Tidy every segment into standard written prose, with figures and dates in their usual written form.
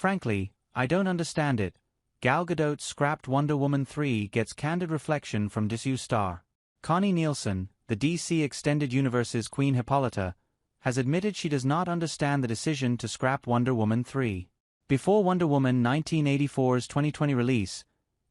Frankly, I don't understand it. Gal Gadot's scrapped Wonder Woman 3 gets candid reflection from DCEU star. Connie Nielsen, the DC Extended Universe's Queen Hippolyta, has admitted she does not understand the decision to scrap Wonder Woman 3. Before Wonder Woman 1984's 2020 release,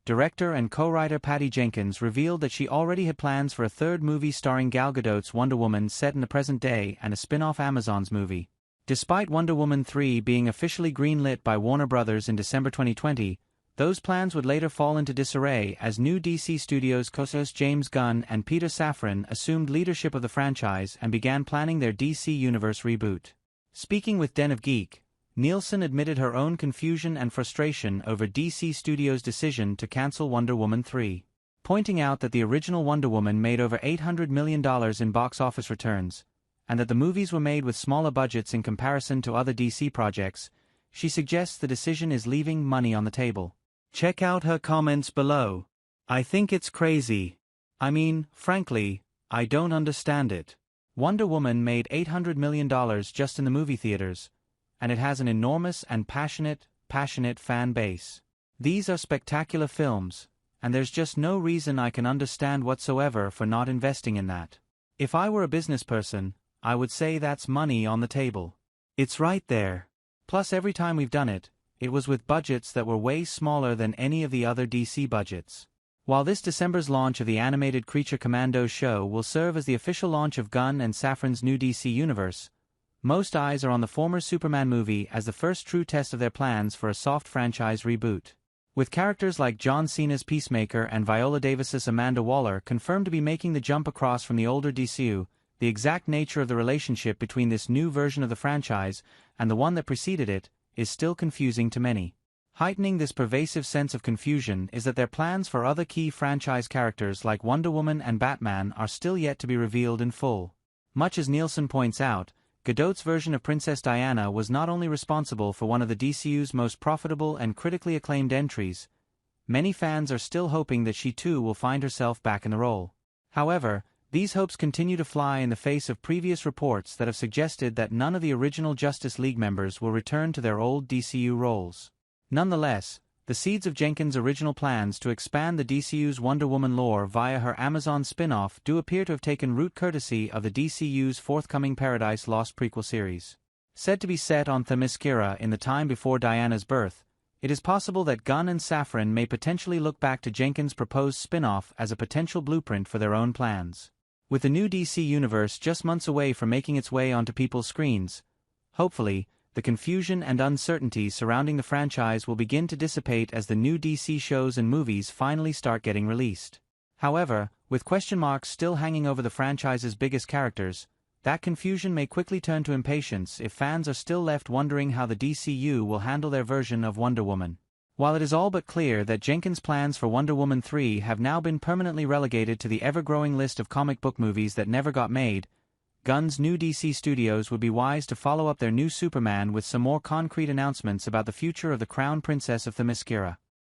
director and co-writer Patty Jenkins revealed that she already had plans for a third movie starring Gal Gadot's Wonder Woman set in the present day and a spin-off Amazon's movie. Despite Wonder Woman 3 being officially greenlit by Warner Bros. In December 2020, those plans would later fall into disarray as new DC Studios co-stars James Gunn and Peter Safran assumed leadership of the franchise and began planning their DC Universe reboot. Speaking with Den of Geek, Nielsen admitted her own confusion and frustration over DC Studios' decision to cancel Wonder Woman 3, pointing out that the original Wonder Woman made over $800 million in box office returns, and that the movies were made with smaller budgets in comparison to other DC projects. She suggests the decision is leaving money on the table. Check out her comments below. I think it's crazy. I mean, frankly, I don't understand it. Wonder Woman made $800 million just in the movie theaters, and it has an enormous and passionate fan base. These are spectacular films, and there's just no reason I can understand whatsoever for not investing in that. If I were a business person, I would say that's money on the table. It's right there. Plus every time we've done it, it was with budgets that were way smaller than any of the other DC budgets. While this December's launch of the animated Creature Commandos show will serve as the official launch of Gunn and Safran's new DC universe, most eyes are on the former Superman movie as the first true test of their plans for a soft franchise reboot. With characters like John Cena's Peacemaker and Viola Davis's Amanda Waller confirmed to be making the jump across from the older DCEU, the exact nature of the relationship between this new version of the franchise and the one that preceded it is still confusing to many. Heightening this pervasive sense of confusion is that their plans for other key franchise characters like Wonder Woman and Batman are still yet to be revealed in full. Much as Nielsen points out, Gadot's version of Princess Diana was not only responsible for one of the DCEU's most profitable and critically acclaimed entries, many fans are still hoping that she too will find herself back in the role. However, these hopes continue to fly in the face of previous reports that have suggested that none of the original Justice League members will return to their old DCEU roles. Nonetheless, the seeds of Jenkins' original plans to expand the DCEU's Wonder Woman lore via her Amazon spin-off do appear to have taken root courtesy of the DCEU's forthcoming Paradise Lost prequel series. Said to be set on Themyscira in the time before Diana's birth, it is possible that Gunn and Safran may potentially look back to Jenkins' proposed spin-off as a potential blueprint for their own plans. With the new DC universe just months away from making its way onto people's screens, hopefully, the confusion and uncertainty surrounding the franchise will begin to dissipate as the new DC shows and movies finally start getting released. However, with question marks still hanging over the franchise's biggest characters, that confusion may quickly turn to impatience if fans are still left wondering how the DCEU will handle their version of Wonder Woman. While it is all but clear that Jenkins' plans for Wonder Woman 3 have now been permanently relegated to the ever-growing list of comic book movies that never got made, Gunn's new DC Studios would be wise to follow up their new Superman with some more concrete announcements about the future of the Crown Princess of Themyscira.